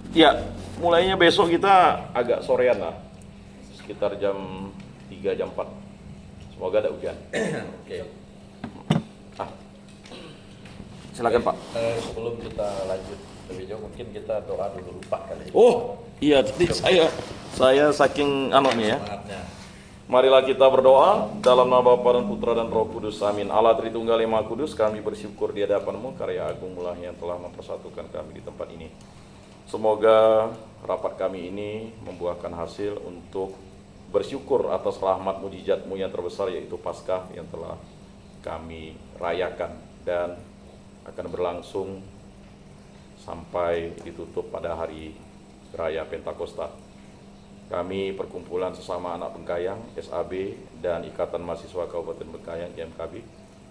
Ya, mulainya besok kita agak sorean lah, sekitar jam 3 jam 4. Semoga ada hujan. Oke. Ah, silakan Pak. Sebelum kita lanjut lebih jauh, mungkin kita doa dulu Pak kali. Oh, iya tadi saya saking anunya ya. Semangatnya. Marilah kita berdoa dalam nama Bapa dan Putra dan Roh Kudus. Amin. Allah Tritunggal yang Maha Kudus, kami bersyukur di hadapan-Mu karya agungmu yang telah mempersatukan kami di tempat ini. Semoga rapat kami ini membuahkan hasil untuk bersyukur atas rahmat mujizat-Mu yang terbesar, yaitu Paskah yang telah kami rayakan dan akan berlangsung sampai ditutup pada hari Raya Pentakosta. Kami perkumpulan sesama anak Bengkayang, SAB, dan Ikatan Mahasiswa Kabupaten Bengkayang, IMKB,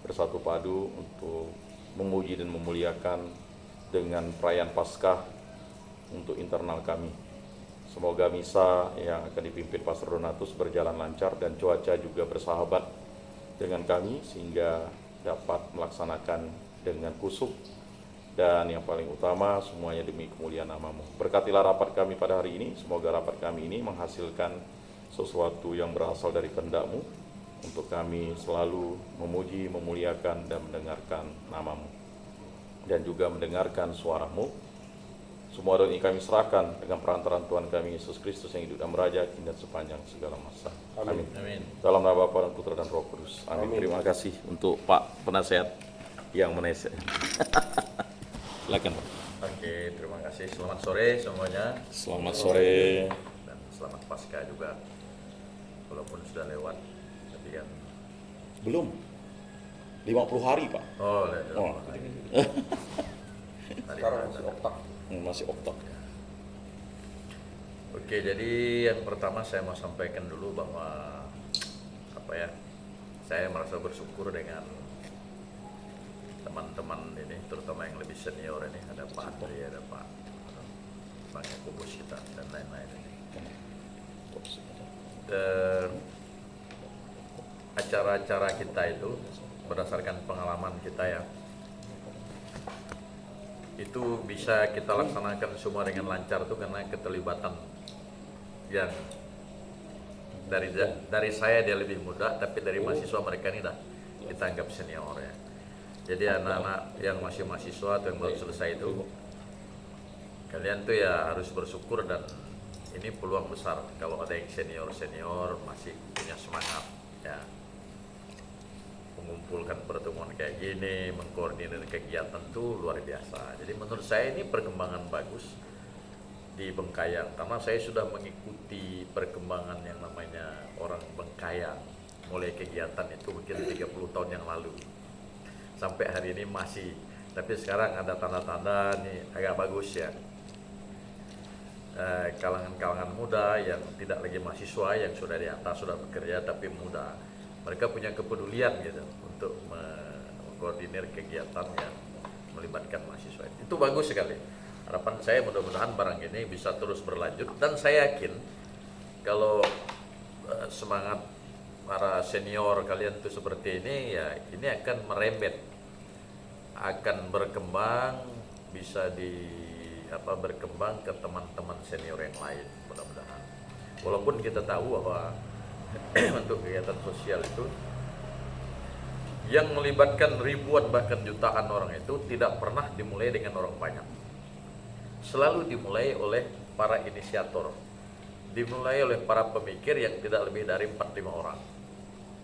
bersatu padu untuk memuji dan memuliakan dengan perayaan Paskah untuk internal kami. Semoga misa yang akan dipimpin Pastor Donatus berjalan lancar dan cuaca juga bersahabat dengan kami sehingga dapat melaksanakan dengan kusuk. Dan yang paling utama, semuanya demi kemuliaan nama-Mu. Berkatilah rapat kami pada hari ini. Semoga rapat kami ini menghasilkan sesuatu yang berasal dari kehendak-Mu, untuk kami selalu memuji, memuliakan, dan mendengarkan nama-Mu, dan juga mendengarkan suara-Mu. Semua doa ini kami serahkan dengan perantaraan Tuhan kami Yesus Kristus yang hidup dan meraja kini dan sepanjang segala masa. Amin. Amin. Dalam nama Bapa dan Putra dan Roh Kudus. Amin. Terima kasih untuk Pak Penasehat yang menasehat. Silakan Pak. Oke, terima kasih. Selamat sore semuanya. Selamat sore. Dan selamat Paskah juga. Walaupun sudah lewat, tapi kan Belum. 50 hari Pak. oh, Oh. sekarang masih oktak. Masih oktak. Oke, jadi yang pertama saya mau sampaikan dulu bahwa saya merasa bersyukur dengan teman-teman ini, terutama yang lebih senior ini, ada Pak Andri, ada Pak Bang Yakobus kita dan lain-lain ini. Acara-acara kita itu berdasarkan pengalaman kita ya, itu bisa kita laksanakan semua dengan lancar tuh karena keterlibatan yang dari saya dia lebih muda, tapi dari mahasiswa mereka ini dah kita anggap senior ya. Jadi anak-anak yang masih mahasiswa atau yang baru selesai itu, kalian tuh ya harus bersyukur, dan ini peluang besar kalau ada yang senior-senior masih punya semangat ya, mengumpulkan pertemuan kayak gini, mengkoordinir kegiatan tuh luar biasa. Jadi menurut saya ini perkembangan bagus di Bengkayang, karena saya sudah mengikuti perkembangan yang namanya orang Bengkayang mulai kegiatan itu mungkin 30 tahun yang lalu sampai hari ini masih, tapi sekarang ada tanda-tanda nih agak bagus ya. Kalangan-kalangan muda yang tidak lagi mahasiswa, yang sudah di atas, sudah bekerja tapi muda, mereka punya kepedulian gitu untuk mengkoordinir kegiatan yang melibatkan mahasiswa. Itu bagus sekali. Harapan saya mudah-mudahan barang ini bisa terus berlanjut, dan saya yakin kalau semangat para senior kalian tuh seperti ini ya, ini akan merembet, akan berkembang, bisa berkembang ke teman-teman senior yang lain mudah-mudahan. Walaupun kita tahu bahwa untuk kegiatan sosial itu yang melibatkan ribuan bahkan jutaan orang itu tidak pernah dimulai dengan orang banyak. Selalu dimulai oleh para inisiator, dimulai oleh para pemikir yang tidak lebih dari 4-5 orang.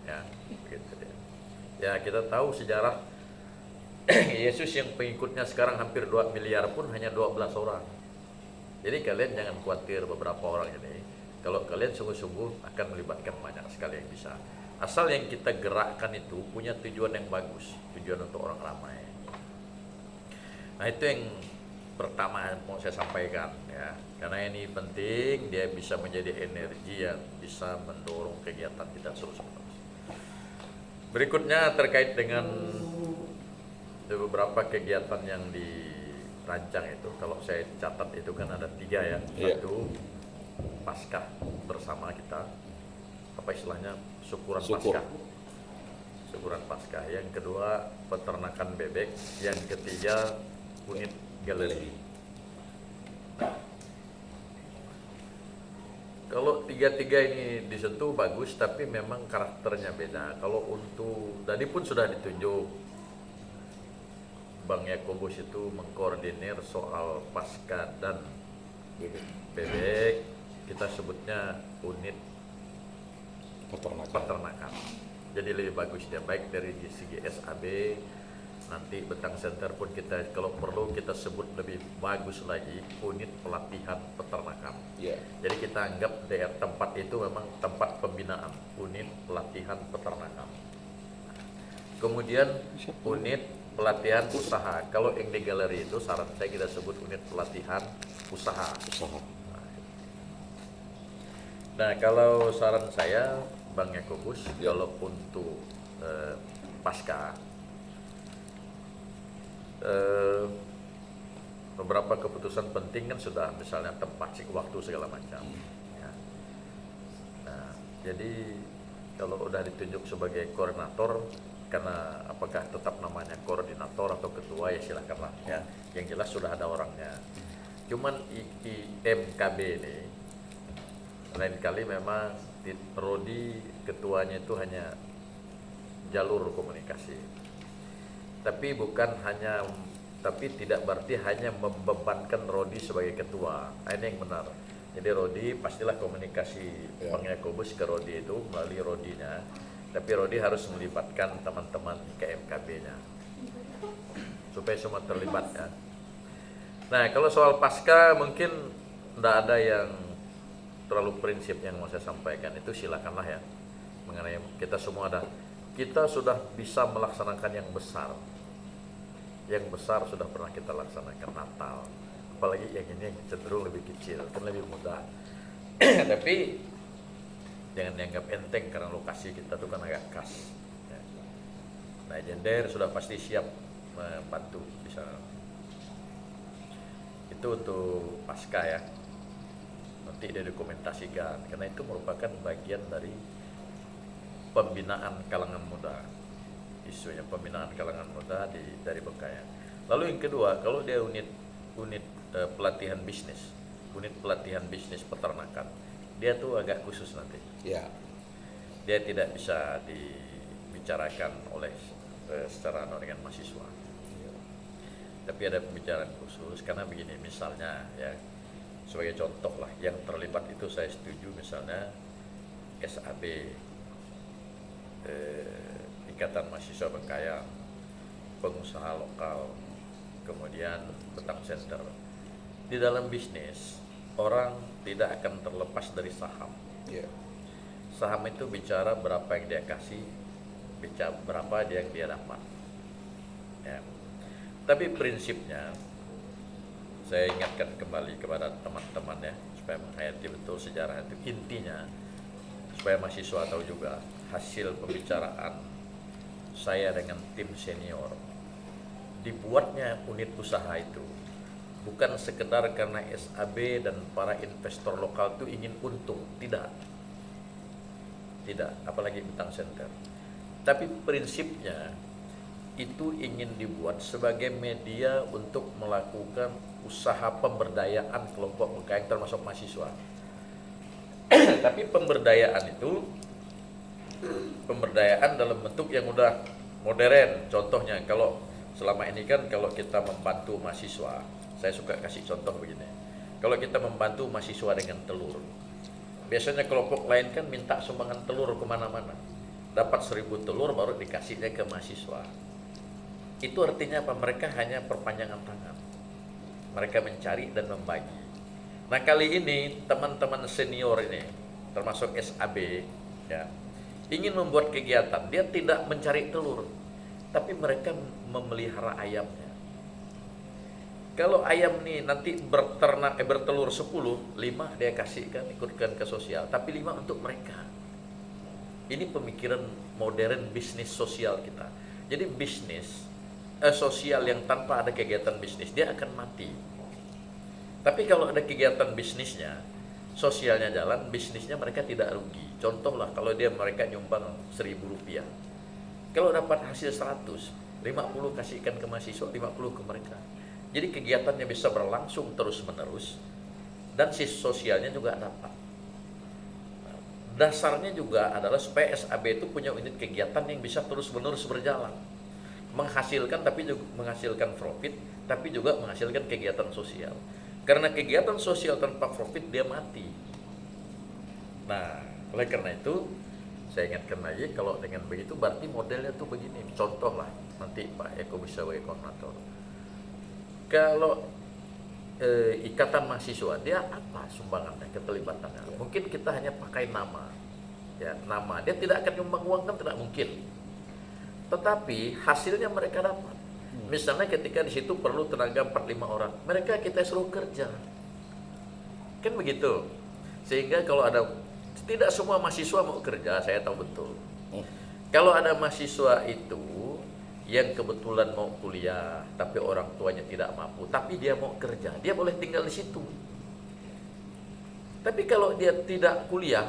Ya, begitu dia. Ya, kita tahu sejarah Yesus yang pengikutnya sekarang hampir 2 miliar pun hanya 12 orang. Jadi kalian jangan khawatir beberapa orang ini. Kalau kalian sungguh-sungguh akan melibatkan banyak sekali yang bisa. Asal yang kita gerakkan itu punya tujuan yang bagus, tujuan untuk orang ramai. Nah, itu yang pertama mau saya sampaikan ya. Karena ini penting, dia bisa menjadi energi yang bisa mendorong kegiatan kita terus-menerus. Berikutnya terkait dengan beberapa kegiatan yang dirancang itu, kalau saya catat itu kan ada 3 ya. Satu, Paskah bersama kita, apa istilahnya, syukuran Paskah. Syukuran Paskah. Yang kedua, peternakan bebek. Yang ketiga, unit galeri. Kalau tiga-tiga ini disentuh bagus, tapi memang karakternya beda. Kalau untuk tadi pun sudah ditunjuk, Bang Yakobus itu mengkoordinir soal pasca dan bebek, kita sebutnya unit peternakan. Jadi lebih bagus dia, baik dari segi SAB, nanti Betang Center pun kita kalau perlu kita sebut lebih bagus lagi unit pelatihan peternakan. Jadi kita anggap daerah tempat itu memang tempat pembinaan, unit pelatihan peternakan. Kemudian unit pelatihan usaha. Kalau yang di galeri itu saran saya kita sebut unit pelatihan usaha. Nah, kalau saran saya Bang Yakobus, kalau untuk pasca beberapa keputusan penting kan sudah, misalnya tempat, waktu, segala macam. Ya. Nah, jadi kalau udah ditunjuk sebagai koordinator, karena apakah tetap namanya koordinator atau ketua ya silakanlah ya. Yang jelas sudah ada orangnya. Cuman IMKB ini lain kali memang Rodi ketuanya itu hanya jalur komunikasi. Tapi tidak berarti hanya membebankan Rodi sebagai ketua. Ini yang benar. Jadi Rodi pastilah komunikasi Bang Yakobus ke Rodi itu melalui Rodinya. Tapi Rodi harus melibatkan teman-teman KMKB-nya supaya semua terlibat ya. Nah, kalau soal pasca mungkin tidak ada yang terlalu prinsip yang mau saya sampaikan, itu silakanlah ya. Mengenai kita sudah bisa melaksanakan yang besar. Yang besar sudah pernah kita laksanakan, Natal. Apalagi yang ini yang cenderung lebih kecil, kan lebih mudah. Tapi jangan dianggap enteng karena lokasi kita tuh kan agak khas. Ya. Nah, Jender sudah pasti siap membantu di sana. Itu untuk pasca ya. Nanti dia dokumentasikan, karena itu merupakan bagian dari pembinaan kalangan muda. Isunya pembinaan kalangan muda dari Bengkayang. Lalu yang kedua, kalau dia unit pelatihan bisnis, unit pelatihan bisnis peternakan, dia tuh agak khusus nanti. Dia tidak bisa dibicarakan oleh secara dengan mahasiswa. Tapi ada pembicaraan khusus, karena begini, misalnya ya, sebagai contoh lah, yang terlibat itu saya setuju misalnya SAB, Ikatan Mahasiswa Bengkayang, pengusaha lokal, kemudian Betang Center. Di dalam bisnis, orang tidak akan terlepas dari saham. Saham itu bicara berapa yang dia kasih, bicara berapa yang dia dapat. Ya. Tapi prinsipnya, saya ingatkan kembali kepada teman-teman ya, supaya menghayati betul sejarah itu. Intinya, supaya mahasiswa tahu juga, hasil pembicaraan saya dengan tim senior, dibuatnya unit usaha itu bukan sekedar karena SAB dan para investor lokal itu ingin untung, tidak, apalagi Betang Center. Tapi prinsipnya itu ingin dibuat sebagai media untuk melakukan usaha pemberdayaan kelompok Bengkayang termasuk mahasiswa. Tapi pemberdayaan dalam bentuk yang udah modern. Contohnya kalau selama ini kan kalau kita membantu mahasiswa, saya suka kasih contoh begini. Kalau kita membantu mahasiswa dengan telur, biasanya kelompok lain kan minta sumbangan telur kemana-mana. Dapat 1000 telur baru dikasihnya ke mahasiswa. Itu artinya apa? Mereka hanya perpanjangan tangan. Mereka mencari dan membagi. Nah, kali ini teman-teman senior ini, termasuk SAB, ya, ingin membuat kegiatan. Dia tidak mencari telur, tapi mereka memelihara ayamnya. Kalau ayam nih nanti bertelur 10, 5 dia kasihkan, ikutkan ke sosial, tapi 5 untuk mereka. Ini pemikiran modern bisnis sosial kita. Jadi bisnis sosial yang tanpa ada kegiatan bisnis, dia akan mati. Tapi kalau ada kegiatan bisnisnya, sosialnya jalan, bisnisnya mereka tidak rugi. Contohlah kalau mereka nyumbang Rp1.000, kalau dapat hasil 100, 50 kasihkan ke mahasiswa, 50 ke mereka. Jadi kegiatannya bisa berlangsung terus menerus dan sosialnya juga dapat. dasarnya juga adalah supaya SAB itu punya unit kegiatan yang bisa terus-menerus berjalan, menghasilkan, tapi juga menghasilkan profit, tapi juga menghasilkan kegiatan sosial. Karena kegiatan sosial tanpa profit dia mati. Nah, oleh karena itu saya ingatkan lagi, kalau dengan begitu berarti modelnya tuh begini. Contoh lah, nanti Pak Eko bisa sebagai koordinator. Kalau ikatan mahasiswa, dia apa sumbangannya, keterlibatannya? Mungkin kita hanya pakai nama, ya nama. Dia tidak akan nyumbang uang, kan tidak mungkin. Tetapi hasilnya mereka dapat. Misalnya ketika di situ perlu tenaga 4-5 orang, mereka kita suruh kerja, kan begitu. Sehingga kalau ada, tidak semua mahasiswa mau kerja, saya tahu betul. Kalau ada mahasiswa itu yang kebetulan mau kuliah, tapi orang tuanya tidak mampu, tapi dia mau kerja, dia boleh tinggal di situ. Tapi kalau dia tidak kuliah,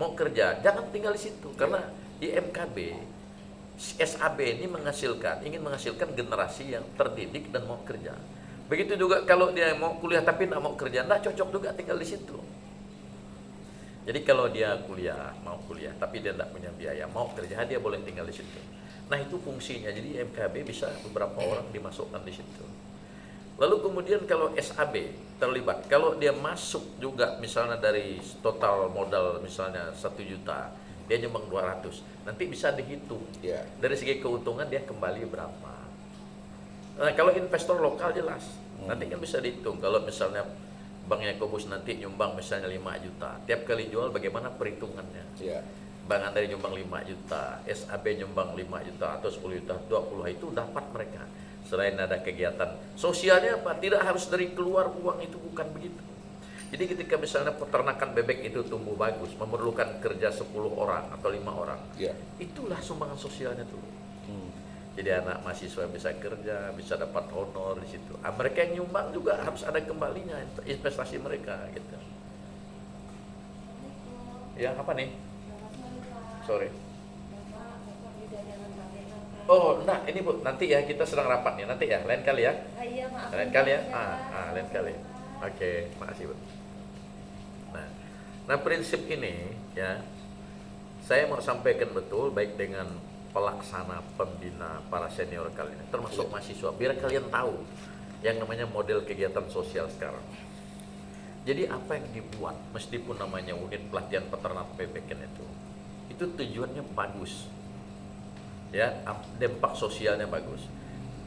mau kerja, jangan tinggal di situ. Karena di MKB, SAB ini ingin menghasilkan generasi yang terdidik dan mau kerja. Begitu juga kalau dia mau kuliah tapi tidak mau kerja, tidak cocok juga tinggal di situ. Jadi kalau dia mau kuliah, tapi dia tidak punya biaya, mau kerja, dia boleh tinggal di situ. Nah itu fungsinya, jadi MKB bisa beberapa orang dimasukkan di situ. Lalu kemudian kalau SAB terlibat, kalau dia masuk juga misalnya dari total modal misalnya 1 juta, dia nyumbang 200, nanti bisa dihitung. Dari segi keuntungan dia kembali berapa. Nah kalau investor lokal jelas, nanti kan bisa dihitung. Kalau misalnya Bang Yakobus nanti nyumbang misalnya 5 juta, tiap kali jual bagaimana perhitungannya? Bang Andri nyumbang 5 juta, SAB nyumbang 5 juta atau 10 juta, 20 itu dapat mereka. Selain ada kegiatan sosialnya apa? Tidak harus dari keluar uang, itu bukan begitu. Jadi ketika misalnya peternakan bebek itu tumbuh bagus, memerlukan kerja 10 orang atau 5 orang, itulah sumbangan sosialnya tuh. Jadi anak mahasiswa bisa kerja, bisa dapat honor di situ. Mereka yang nyumbang juga harus ada kembalinya investasi mereka gitu. Ya apa nih? Sorry. Oh, nah ini Bu, nanti ya kita sedang rapat nih, nanti ya, lain kali ya. Iya, maaf. Lain kali ya. Lain kali. Oke, makasih Bu. Nah prinsip ini ya, saya mau sampaikan betul baik dengan pelaksana, pembina, para senior kalian, termasuk mahasiswa, biar kalian tahu yang namanya model kegiatan sosial sekarang. Jadi apa yang dibuat, meskipun namanya unit pelatihan peternak bebek itu tujuannya bagus, ya, dampak sosialnya bagus.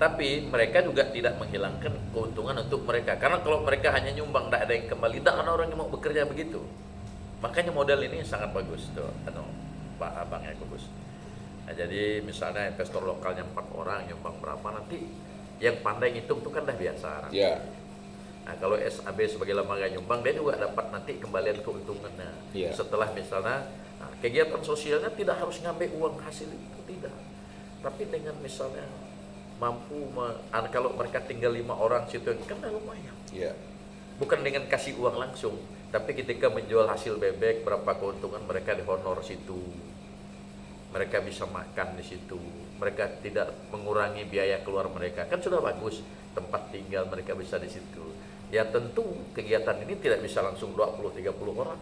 Tapi mereka juga tidak menghilangkan keuntungan untuk mereka, karena kalau mereka hanya nyumbang, tidak ada yang kembali, tidak ada orang yang mau bekerja begitu. Makanya model ini sangat bagus tuh, Pak Abang Yakobus. Nah, jadi misalnya investor lokalnya 4 orang, nyumbang berapa, nanti yang pandai ngitung itu kan dah biasa. Nah kalau SAB sebagai lembaga nyumbang, dia juga dapat nanti kembalian keuntungannya. Setelah misalnya kegiatan sosialnya tidak harus ngambil uang hasil itu, tidak. Tapi dengan misalnya mampu, kalau mereka tinggal 5 orang situ, kan lumayan. Bukan dengan kasih uang langsung, tapi ketika menjual hasil bebek, berapa keuntungan mereka di honor situ. Mereka bisa makan di situ, mereka tidak mengurangi biaya keluar mereka, kan sudah bagus. Tempat tinggal mereka bisa di situ. Ya tentu kegiatan ini tidak bisa langsung 20-30 orang.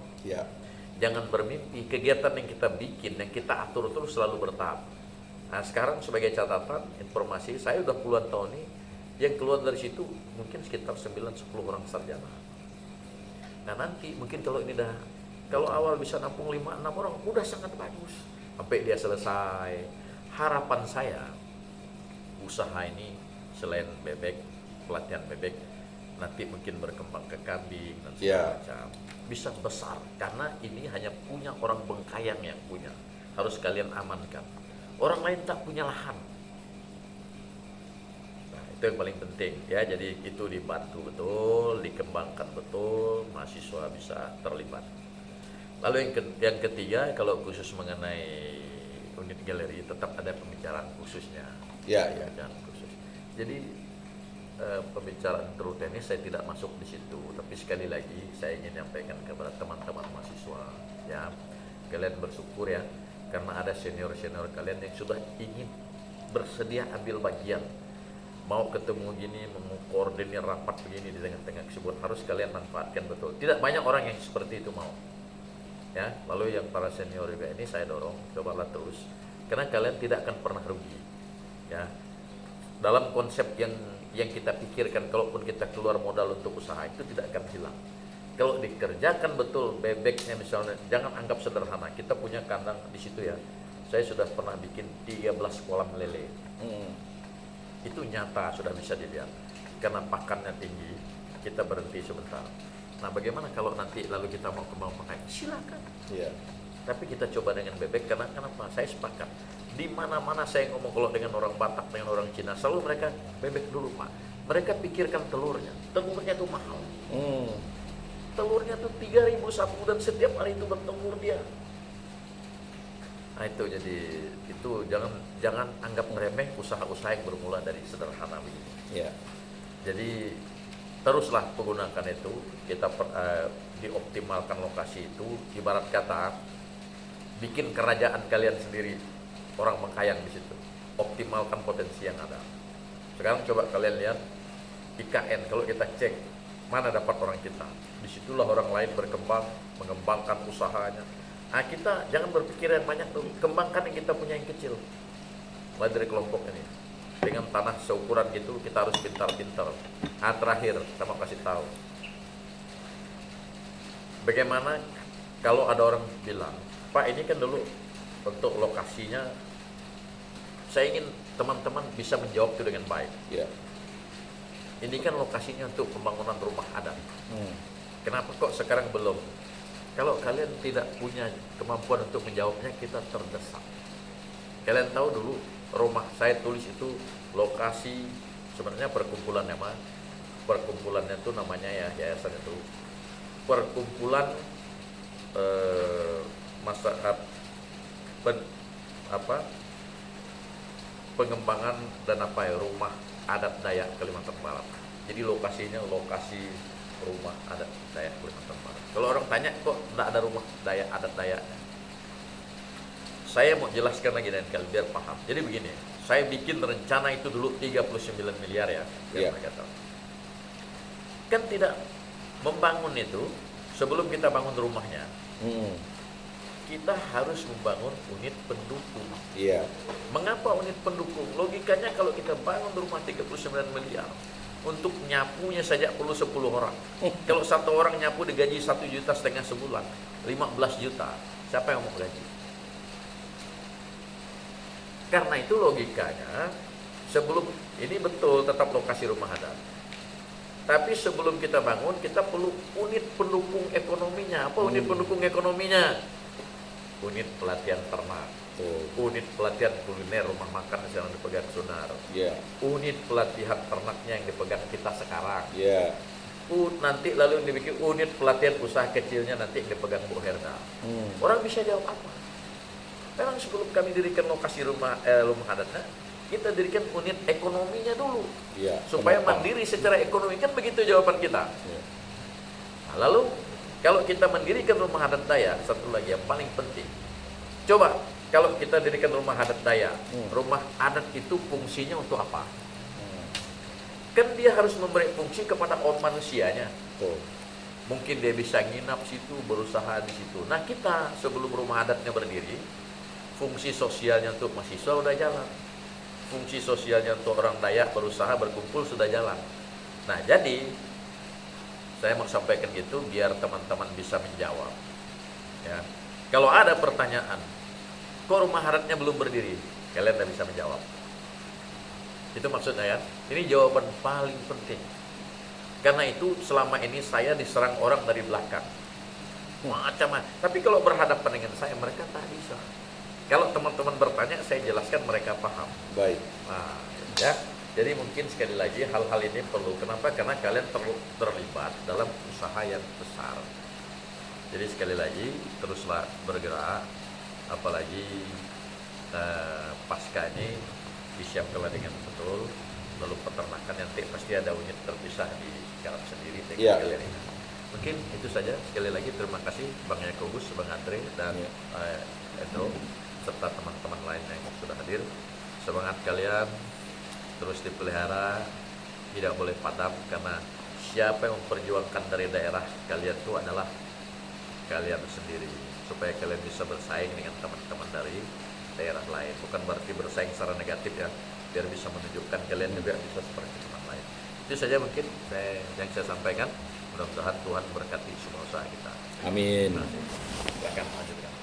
Jangan bermimpi, kegiatan yang kita bikin, yang kita atur terus selalu bertahap. Nah sekarang sebagai catatan, informasi, saya udah puluhan tahun ini, yang keluar dari situ mungkin sekitar 9-10 orang sarjana. Nah nanti mungkin kalau ini kalau awal bisa nampung 5-6 orang, udah sangat bagus. Sampai dia selesai. Harapan saya, usaha ini selain bebek, pelatihan bebek, nanti mungkin berkembang ke kambing dan segala macam, bisa besar, karena ini hanya punya orang Bengkayang yang punya, harus kalian amankan. Orang lain tak punya lahan. Nah, itu yang paling penting ya. Jadi itu dibantu betul, dikembangkan betul, mahasiswa bisa terlibat. Lalu yang ketiga, kalau khusus mengenai unit galeri, tetap ada pembicaraan khususnya. Pembicaraan khusus. Jadi pembicaraan teruten ini saya tidak masuk di situ, tapi sekali lagi saya ingin menyampaikan kepada teman-teman mahasiswa, ya, kalian bersyukur ya, karena ada senior-senior kalian yang sudah ingin bersedia ambil bagian, mau ketemu gini, mau koordinir rapat begini di tengah-tengah kesibukan, harus kalian manfaatkan betul. Tidak banyak orang yang seperti itu mau. ya. Lalu yang para senior juga ini saya dorong, cobalah terus, karena kalian tidak akan pernah rugi, ya. Dalam konsep yang kita pikirkan, kalaupun kita keluar modal untuk usaha itu tidak akan hilang. Kalau dikerjakan betul bebeknya misalnya, jangan anggap sederhana. Kita punya kandang di situ ya. Saya sudah pernah bikin 13 kolam lele. Itu nyata, sudah bisa dilihat. Karena pakannya tinggi, kita berhenti sebentar. Nah, bagaimana kalau nanti lalu kita mau kembang pakai? Silakan. Iya. Tapi kita coba dengan bebek, karena kenapa? Saya sepakat. Di mana-mana saya ngomong kalau dengan orang Batak, dengan orang Cina, selalu mereka bebek dulu, Pak. Mereka pikirkan telurnya. Telurnya itu mahal. Telurnya tuh 3.000 sapu dan setiap hari itu bertelur dia. Nah itu jadi itu jangan anggap remeh usaha-usaha yang bermula dari sederhana begini. Iya. Jadi teruslah menggunakan itu, kita dioptimalkan lokasi itu, ibarat kata bikin kerajaan kalian sendiri, orang menghayang di situ. Optimalkan potensi yang ada. Sekarang coba kalian lihat IKN, kalau kita cek mana dapat orang kita, disitulah orang lain berkembang, mengembangkan usahanya. Nah kita jangan berpikir yang banyak tuh, kembangkan yang kita punya yang kecil. Mulai dari kelompok ini, dengan tanah seukuran gitu kita harus pintar-pintar. Nah terakhir, saya mau kasih tahu, bagaimana kalau ada orang bilang, Pak ini kan dulu untuk lokasinya, saya ingin teman-teman bisa menjawab itu dengan baik. Iya. Ini kan lokasinya untuk pembangunan rumah adat. Kenapa kok sekarang belum? Kalau kalian tidak punya kemampuan untuk menjawabnya, kita terdesak. Kalian tahu dulu rumah saya tulis itu lokasi sebenarnya perkumpulannya mah. Perkumpulannya itu namanya ya yayasan itu perkumpulan masyarakat pengembangan dan rumah adat Dayak Kalimantan Barat. Jadi lokasinya lokasi rumah adat Dayak Kalimantan Barat. Kalau orang tanya kok tidak ada rumah Dayak adat Dayaknya, saya mau jelaskan lagi dan kalian biar paham. Jadi begini, saya bikin rencana itu dulu 39 miliar ya, Iya. mereka tahu. Kan tidak membangun itu sebelum kita bangun rumahnya. Kita harus membangun unit pendukung. Iya. Mengapa unit pendukung? Logikanya kalau kita bangun rumah 39 miliar, untuk nyapunya saja perlu 10 orang. Kalau satu orang nyapu digaji 1,5 juta sebulan, 15 juta. Siapa yang mau gaji? Karena itu logikanya, sebelum ini betul tetap lokasi rumah adat. Tapi sebelum kita bangun, kita perlu unit pendukung ekonominya. Apa unit pendukung ekonominya? Unit pelatihan ternak, unit pelatihan kuliner rumah makan yang dipegang Sunar, unit pelatihan ternaknya yang dipegang kita sekarang, nanti lalu yang dibikin unit pelatihan usaha kecilnya nanti yang dipegang Bu Herda. Orang bisa jawab apa? Memang sebelum kami dirikan lokasi rumah adatnya, kita dirikan unit ekonominya dulu, supaya mandiri secara ekonomi, kan begitu jawaban kita. Nah, lalu kalau kita mendirikan rumah adat Dayak, satu lagi yang paling penting, coba kalau kita dirikan rumah adat Dayak, rumah adat itu fungsinya untuk apa? Kan dia harus memberi fungsi kepada orang manusianya. Mungkin dia bisa nginap situ, berusaha di situ. Nah kita sebelum rumah adatnya berdiri, fungsi sosialnya untuk mahasiswa udah jalan, fungsi sosialnya untuk orang Dayak berusaha berkumpul sudah jalan. Nah jadi saya mau sampaikan gitu biar teman-teman bisa menjawab. Ya. Kalau ada pertanyaan, kok rumah adatnya belum berdiri? Kalian tidak bisa menjawab. Itu maksudnya ya. Ini jawaban paling penting. Karena itu selama ini saya diserang orang dari belakang. Macam-macam. Tapi kalau berhadapan dengan saya, mereka tak bisa. Kalau teman-teman bertanya, saya jelaskan mereka paham. Baik. Nah, ya. Jadi mungkin sekali lagi hal-hal ini perlu. Kenapa? Karena kalian terlibat dalam usaha yang besar. Jadi sekali lagi teruslah bergerak. Apalagi pasca ini disiapkanlah dengan betul. Lalu peternakan nanti pasti ada unit terpisah di garap sendiri. Kalian ini. Mungkin itu saja. Sekali lagi terima kasih Bang Yakobus, Bang Andre dan Edo serta teman-teman lain yang sudah hadir. Semangat kalian terus dipelihara, tidak boleh padam, karena siapa yang memperjuangkan dari daerah kalian itu adalah kalian sendiri. supaya kalian bisa bersaing dengan teman-teman dari daerah lain. Bukan berarti bersaing secara negatif ya, biar bisa menunjukkan kalian juga bisa seperti teman lain. Itu saja mungkin yang saya sampaikan. Mudah-mudahan Tuhan berkati semua usaha kita. Amin. Silakan lanjutkan.